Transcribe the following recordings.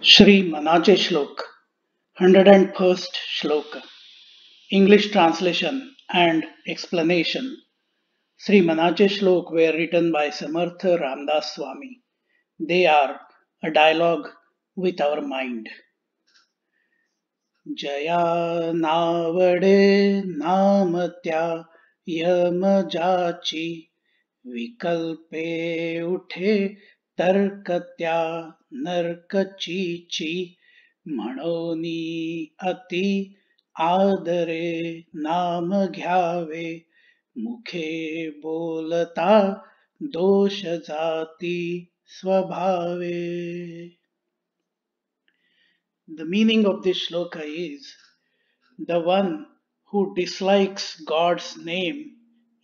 Shri Manache Shlok, 101st Shloka. English translation and explanation. Shri Manache Shlok were written by Samarth Ramdas Swami. They are a dialogue with our mind. Jayā nāvade nāma Yama jācī Vikalpe uṭhe tarkatya narkachichi Mhaṇoni ādare nāma ghyāve Mukhe bolatā doṣa jātī swabhāve. The meaning of this shloka is the one who dislikes God's name,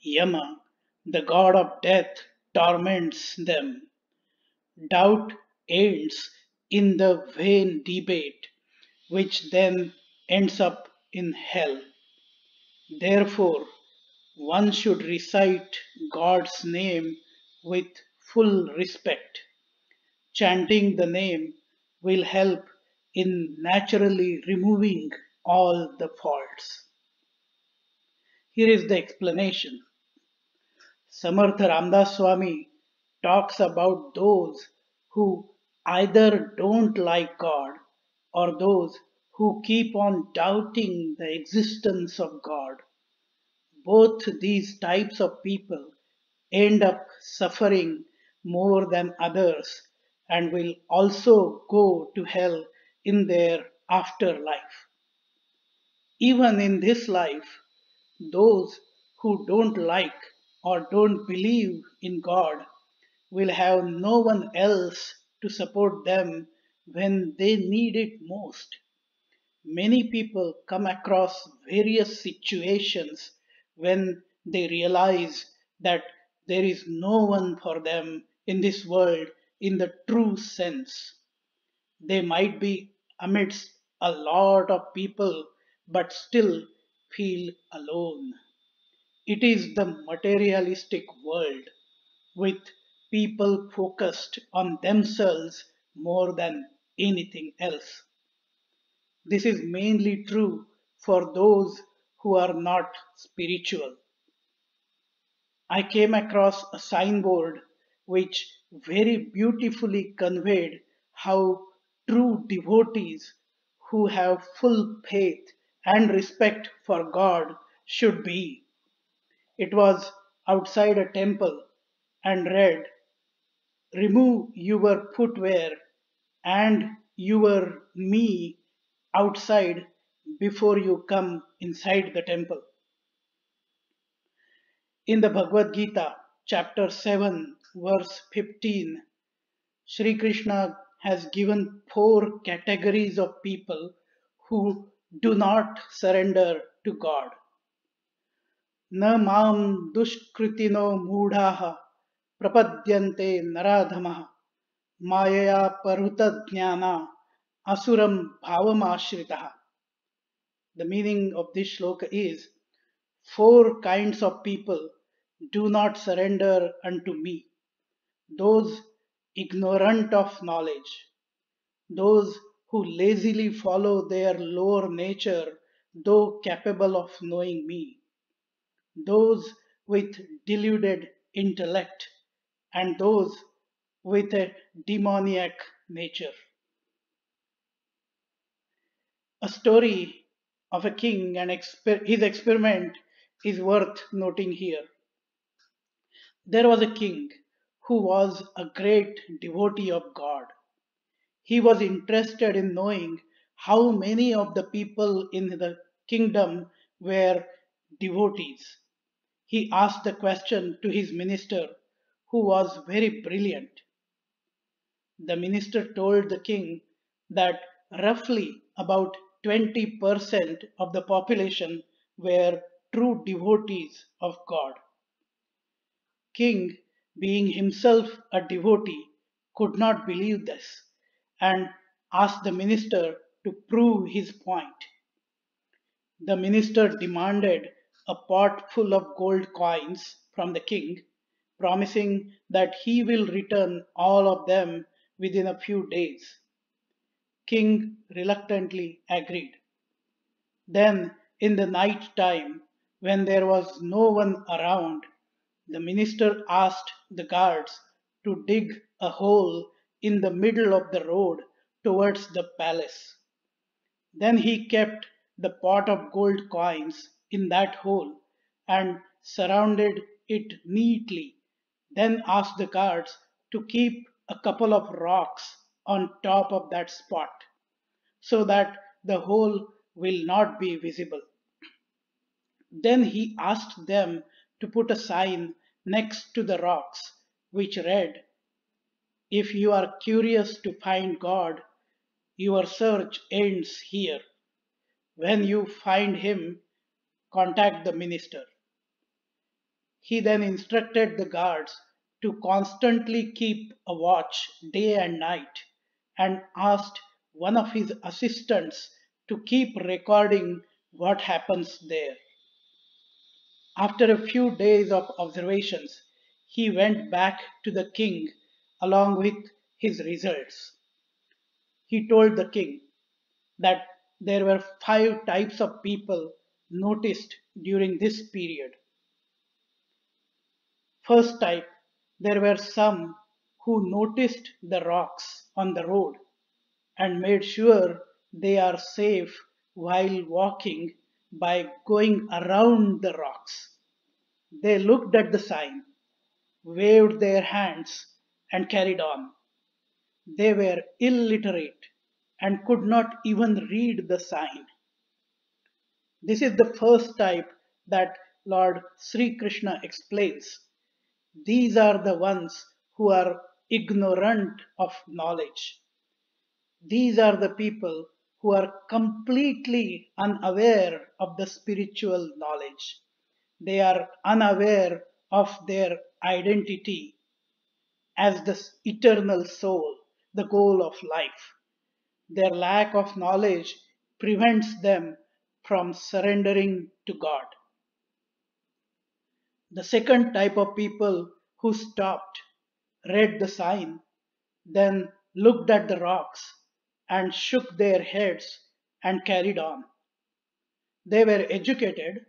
Yama, the god of death, torments them. Doubt ends in the vain debate, which then ends up in hell. Therefore, one should recite God's name with full respect. Chanting the name will help in naturally removing all the faults. Here is the explanation. Samarth Ramdas Swami talks about those who either don't like God or those who keep on doubting the existence of God. Both these types of people end up suffering more than others and will also go to hell in their afterlife. Even in this life, those who don't like or don't believe in God will have no one else to support them when they need it most. Many people come across various situations when they realize that there is no one for them in this world in the true sense. They might be amidst a lot of people but still feel alone. It is the materialistic world with people focused on themselves more than anything else. This is mainly true for those who are not spiritual. I came across a signboard which very beautifully conveyed how true devotees who have full faith and respect for God should be. It was outside a temple and read, "Remove your footwear and your me outside before you come inside the temple." In the Bhagavad Gita, chapter 7, verse 15, Sri Krishna has given four categories of people who do not surrender to God. Na mam dushkritino mūಢāः prapadyante naradhamaः mayaya paruta jnana asuram bhavamashritaः. The meaning of this shloka is, four kinds of people do not surrender unto me. Those ignorant of knowledge, those who lazily follow their lower nature though capable of knowing me, those with deluded intellect, and those with a demoniac nature. A story of a king and his experiment is worth noting here. There was a king who was a great devotee of God. He was interested in knowing how many of the people in the kingdom were devotees. He asked the question to his minister, who was very brilliant. The minister told the king that roughly about 20% of the population were true devotees of God. King, being himself a devotee, could not believe this and asked the minister to prove his point. The minister demanded a pot full of gold coins from the king, promising that he will return all of them within a few days. king reluctantly agreed. Then, in the night time, when there was no one around, the minister asked the guards to dig a hole in the middle of the road towards the palace. Then he kept the pot of gold coins in that hole and surrounded it neatly, then asked the guards to keep a couple of rocks on top of that spot so that the hole will not be visible. Then he asked them to put a sign next to the rocks which read, "If you are curious to find God, your search ends here. When you find him, contact the minister." He then instructed the guards to constantly keep a watch day and night and asked one of his assistants to keep recording what happens there. After a few days of observations, he went back to the king along with his results. He told the king that there were 5 types of people noticed during this period. First type, there were some who noticed the rocks on the road and made sure they are safe while walking by going around the rocks. They looked at the sign, waved their hands, and carried on. They were illiterate and could not even read the sign. This is the first type that Lord Sri Krishna explains. These are the ones who are ignorant of knowledge. These are the people who are completely unaware of the spiritual knowledge. They are unaware of their identity as the eternal soul, the goal of life. Their lack of knowledge prevents them from surrendering to God. The second type of people who stopped, read the sign, then looked at the rocks and shook their heads and carried on. They were educated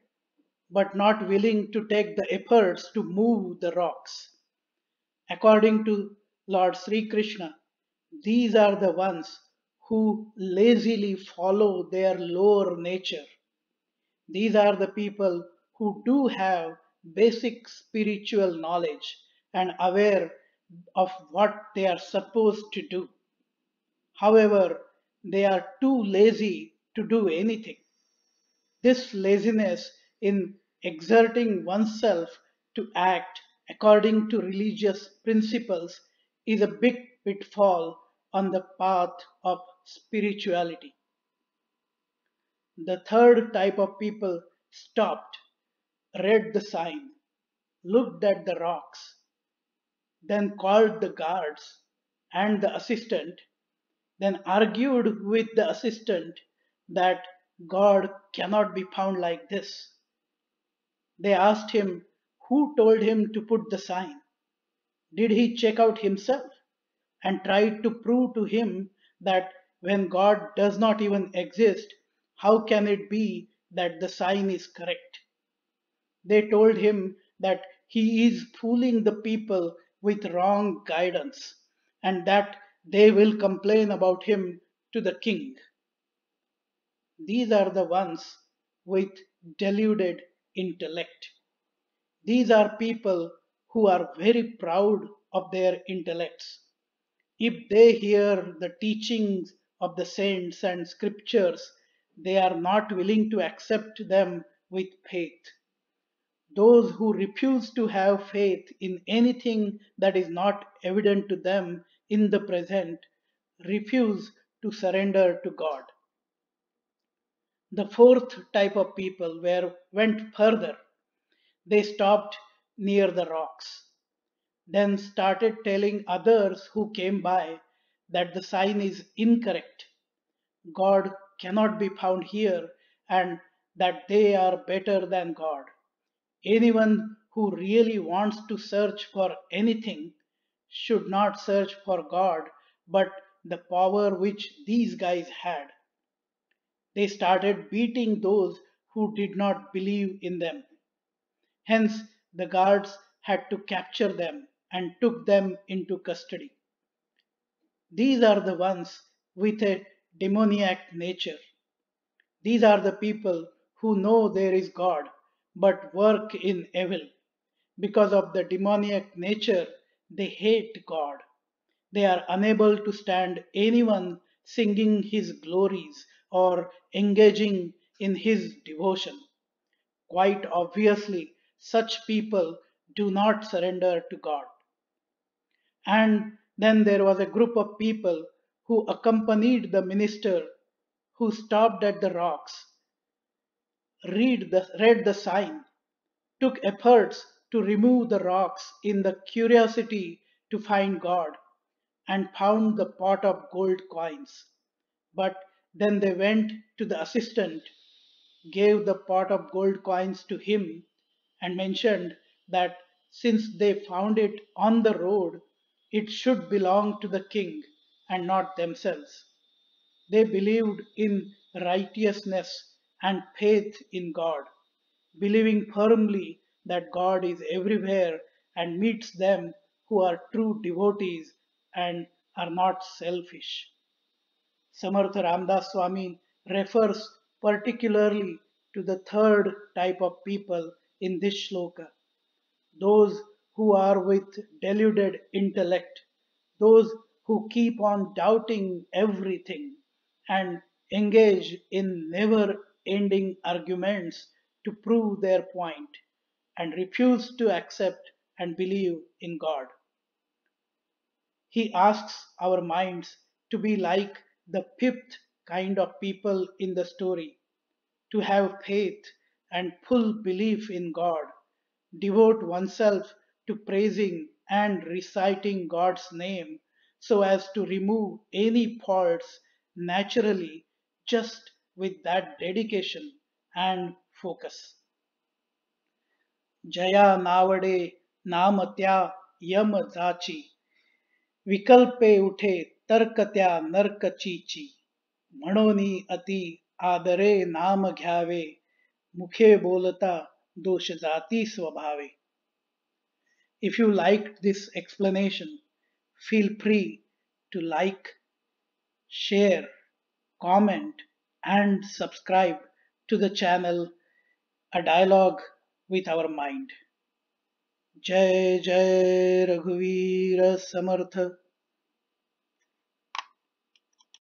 but not willing to take the efforts to move the rocks. According to Lord Sri Krishna, these are the ones who lazily follow their lower nature. These are the people who do have basic spiritual knowledge and aware of what they are supposed to do. However, they are too lazy to do anything. This laziness in exerting oneself to act according to religious principles is a big pitfall on the path of spirituality. The third type of people stopped, read the sign, looked at the rocks, then called the guards and the assistant, then argued with the assistant that God cannot be found like this. They asked him who told him to put the sign. Did he check out himself and tried to prove to him that when God does not even exist, how can it be that the sign is correct? They told him that he is fooling the people with wrong guidance and that they will complain about him to the king. These are the ones with deluded intellect. These are people who are very proud of their intellects. If they hear the teachings of the saints and scriptures, they are not willing to accept them with faith. Those who refuse to have faith in anything that is not evident to them in the present refuse to surrender to God. The fourth type of people went further. They stopped near the rocks, then started telling others who came by that the sign is incorrect. God cannot be found here and that they are better than God. Anyone who really wants to search for anything should not search for God but the power which these guys had. They started beating those who did not believe in them. Hence, the guards had to capture them and took them into custody. These are the ones with a demoniac nature. These are the people who know there is God but work in evil. Because of the demoniac nature, they hate God. They are unable to stand anyone singing his glories or engaging in his devotion. Quite obviously, such people do not surrender to God. And then there was a group of people who accompanied the minister who stopped at the rocks, read the sign, took efforts to remove the rocks in the curiosity to find God, and found the pot of gold coins. But then they went to the assistant, gave the pot of gold coins to him, and mentioned that since they found it on the road, it should belong to the king and not themselves. They believed in righteousness and faith in God, believing firmly that God is everywhere and meets them who are true devotees and are not selfish. Samarth Ramdas Swami refers particularly to the third type of people in this shloka, those who are with deluded intellect, those who keep on doubting everything and engage in never ending arguments to prove their point and refuse to accept and believe in God. He asks our minds to be like the fifth kind of people in the story, to have faith and full belief in God, devote oneself to praising and reciting God's name so as to remove any faults naturally just with that dedication and focus. Jayā nāvade nāma Yama jācī. Vikalpe uṭhe tarkatya narkacīci. Mhaṇoni ādare nāma ghyāve. Mukhe bolatā doṣa jātī swabhāve. If you liked this explanation, feel free to like, share, comment, and subscribe to the channel A Dialogue with Our Mind. Jai Jai Raghuveer Samartha.